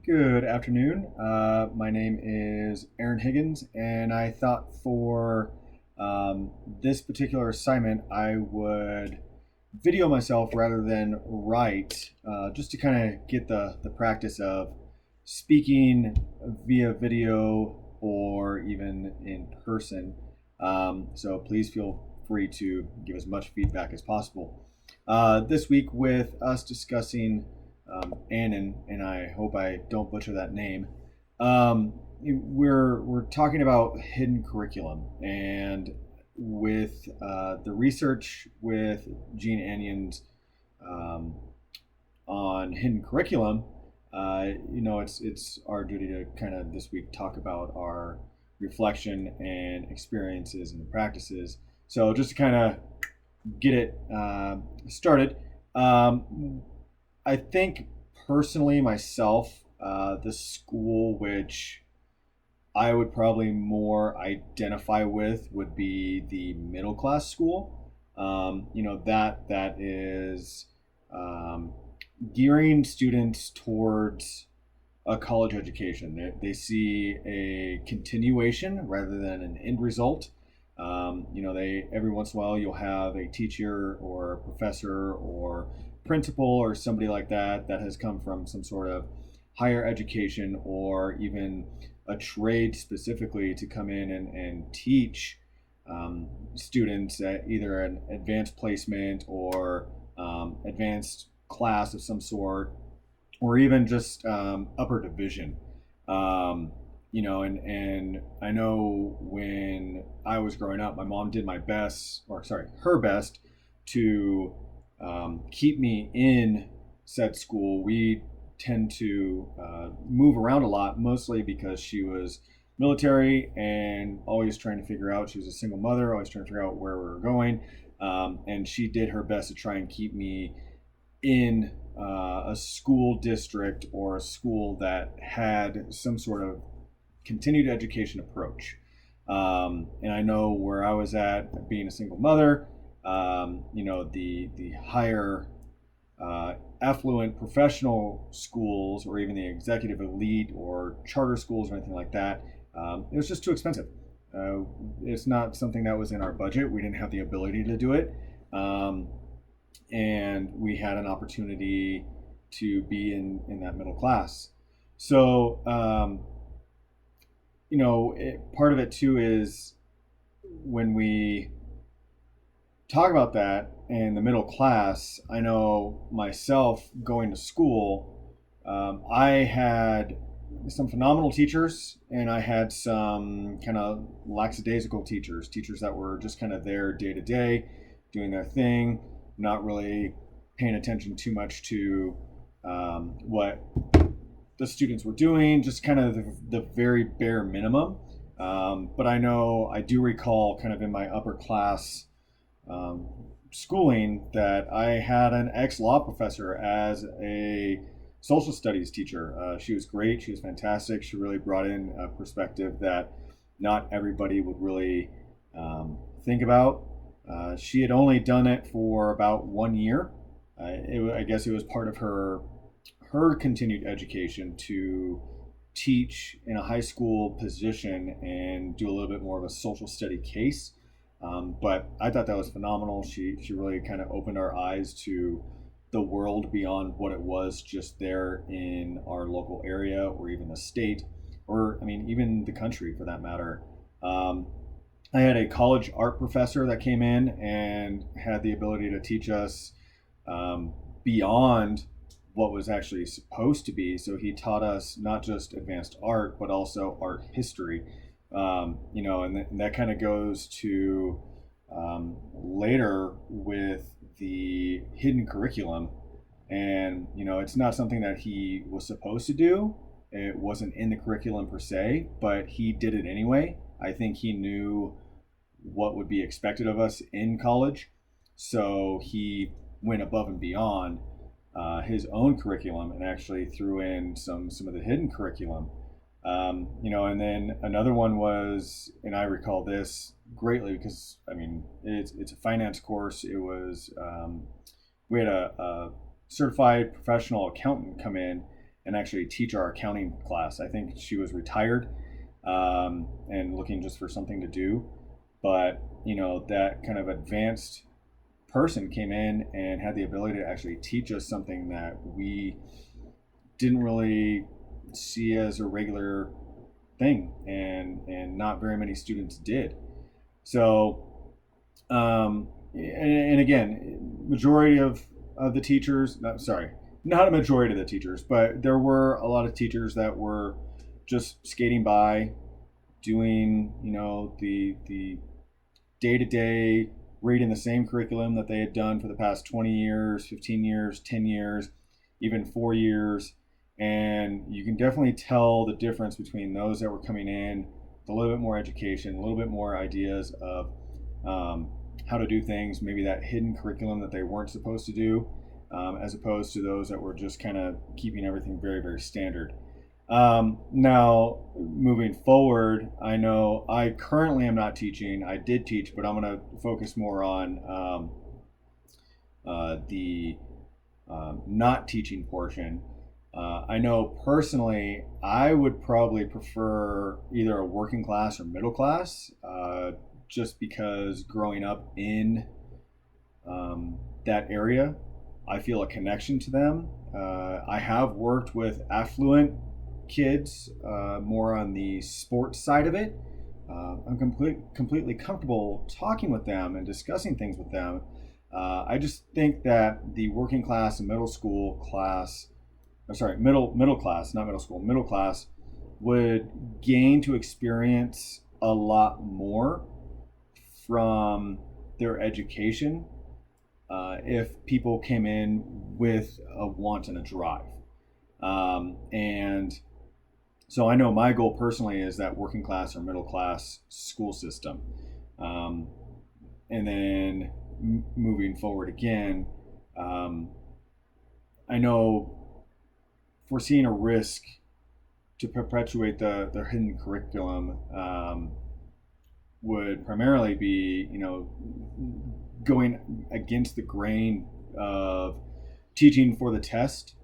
Good afternoon. My name is Aaron Higgins, and I thought for this particular assignment, I would video myself rather than write, just to kind of get the practice of speaking via video or even in person. So please feel free to give as much feedback as possible. This week, with us discussing Annan, and I hope I don't butcher that name. We're talking about hidden curriculum, and with the research with Gene Annion's um, on hidden curriculum, it's our duty to kind of this week talk about our reflection and experiences and practices. So just to kind of get it started. Um, I think personally myself, the school which I would probably more identify with would be the middle class school. That is um, gearing students towards a college education. They see a continuation rather than an end result. They every once in a while you'll have a teacher or a professor or principal or somebody like that has come from some sort of higher education or even a trade specifically to come in and teach students at either an advanced placement or advanced class of some sort, or even just upper division. And I know when I was growing up, my mom did her best to keep me in said school. We tend to move around a lot, mostly because she was military and always trying to figure out, she was a single mother, always trying to figure out where we were going. And she did her best to try and keep me in a school district or a school that had some sort of continued education approach. And I know where I was at, being a single mother, the higher affluent professional schools or even the executive elite or charter schools or anything like that, it was just too expensive. It's not something that was in our budget. We didn't have the ability to do it. And we had an opportunity to be in that middle class. So, part of it too is when we talk about that in the middle class, I know myself going to school, I had some phenomenal teachers and I had some kind of lackadaisical teachers that were just kind of there day to day, doing their thing, not really paying attention too much to what the students were doing, just kind of the very bare minimum. But I do recall kind of in my upper class um, schooling that I had an ex-law professor as a social studies teacher. She was great. She was fantastic. She really brought in a perspective that not everybody would really think about. She had only done it for about 1 year. I guess it was part of her continued education to teach in a high school position and do a little bit more of a social study case. But I thought that was phenomenal. She really kind of opened our eyes to the world beyond what it was just there in our local area or even the state, or I mean even the country for that matter. Um, I had a college art professor that came in and had the ability to teach us beyond what was actually supposed to be. So he taught us not just advanced art, but also art history. And that kind of goes to later with the hidden curriculum. And, it's not something that he was supposed to do. It wasn't in the curriculum per se, but he did it anyway. I think he knew what would be expected of us in college. So he went above and beyond his own curriculum and actually threw in some of the hidden curriculum. And then another one was, and I recall this greatly because I mean it's a finance course. It was we had a certified professional accountant come in, and actually teach our accounting class. I think she was retired, and looking just for something to do. But, that kind of advanced person came in and had the ability to actually teach us something that we didn't really see as a regular thing, and not very many students did. So, and again, majority of the teachers, not, sorry, not a majority of the teachers, but there were a lot of teachers that were just skating by, doing, the day to day, reading the same curriculum that they had done for the past 20 years, 15 years, 10 years, even 4 years. And you can definitely tell the difference between those that were coming in with a little bit more education, a little bit more ideas of how to do things, maybe that hidden curriculum that they weren't supposed to do, as opposed to those that were just kind of keeping everything very, very standard. Now, moving forward, I know I currently am not teaching. I did teach, but I'm going to focus more on the not teaching portion. I know personally, I would probably prefer either a working class or middle class, just because growing up in that area, I feel a connection to them. I have worked with affluent kids, more on the sports side of it. I'm completely comfortable talking with them and discussing things with them. I just think that the working class and middle school class, middle class, not middle school, middle class would gain to experience a lot more from their education, if people came in with a want and a drive. And so I know my goal personally is that working class or middle class school system. And then moving forward again, I know foreseeing a risk to perpetuate the hidden curriculum, would primarily be, going against the grain of teaching for the test,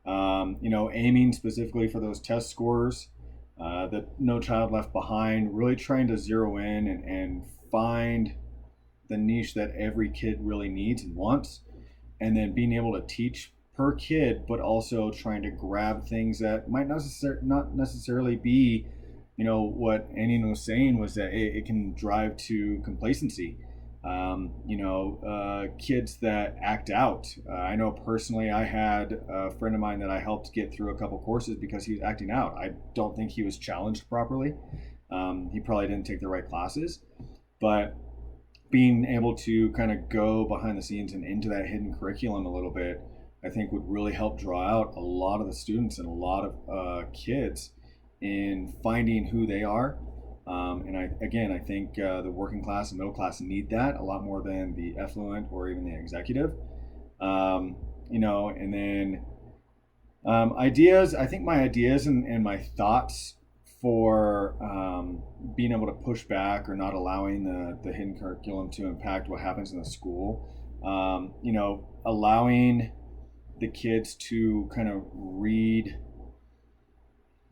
aiming specifically for those test scores, that No Child Left Behind, really trying to zero in and find the niche that every kid really needs and wants, and then being able to teach per kid, but also trying to grab things that might not necessarily be, what Annie was saying was that it can drive to complacency. Kids that act out. I know personally, I had a friend of mine that I helped get through a couple courses because he was acting out. I don't think he was challenged properly. He probably didn't take the right classes, but being able to kind of go behind the scenes and into that hidden curriculum a little bit, I think would really help draw out a lot of the students and a lot of kids in finding who they are. And I think the working class and middle class need that a lot more than the affluent or even the executive. And then ideas. I think my ideas and my thoughts for being able to push back or not allowing the hidden curriculum to impact what happens in the school. Allowing the kids to kind of read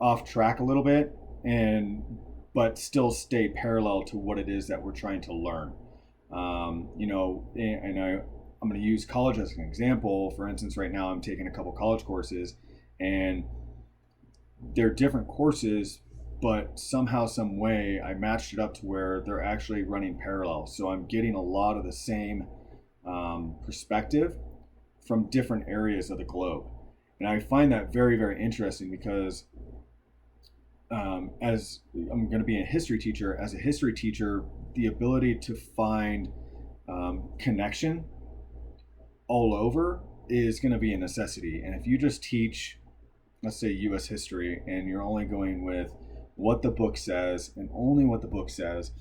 off track a little bit, but still stay parallel to what it is that we're trying to learn. I'm going to use college as an example. For instance, right now I'm taking a couple college courses, and they're different courses, but somehow, some way, I matched it up to where they're actually running parallel. So I'm getting a lot of the same perspective from different areas of the globe. And I find that very, very interesting because as I'm going to be a history teacher, as a history teacher, the ability to find connection all over is going to be a necessity. And if you just teach, let's say, U.S. history, and you're only going with what the book says and only what the book says,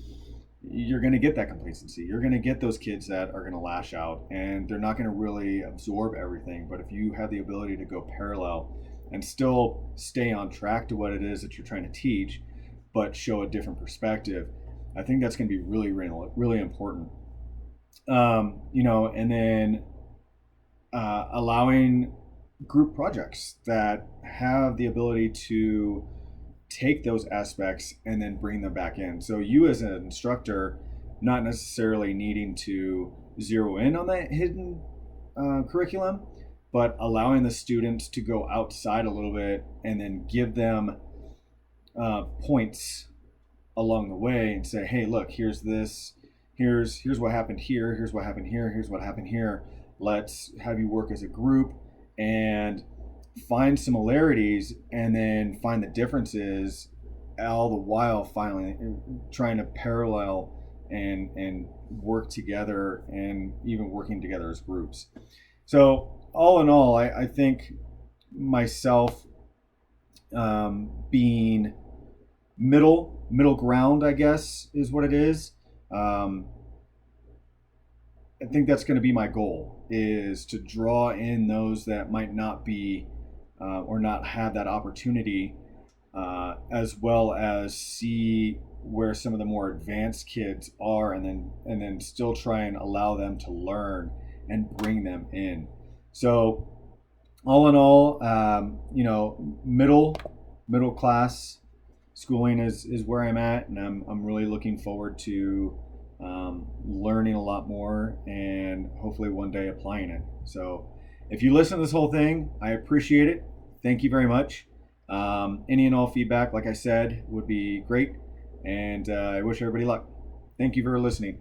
you're going to get that complacency. You're going to get those kids that are going to lash out, and they're not going to really absorb everything. But if you have the ability to go parallel and still stay on track to what it is that you're trying to teach, but show a different perspective, I think that's going to be really, really, really important. And then allowing group projects that have the ability to take those aspects and then bring them back in. So you as an instructor, not necessarily needing to zero in on that hidden curriculum, but allowing the students to go outside a little bit and then give them points along the way and say, hey, look, here's this, here's what happened here, here's what happened here, here's what happened here. Let's have you work as a group and find similarities and then find the differences, all the while finally trying to parallel and work together and even working together as groups. So all in all, I think myself being middle ground, I guess, is what it is. Um, I think that's going to be my goal, is to draw in those that might not be or not have that opportunity, as well as see where some of the more advanced kids are, and then still try and allow them to learn and bring them in. So all in all, middle class schooling is where I'm at, and I'm really looking forward to learning a lot more and hopefully one day applying it. So if you listen to this whole thing, I appreciate it. Thank you very much. Any and all feedback, like I said, would be great. And I wish everybody luck. Thank you for listening.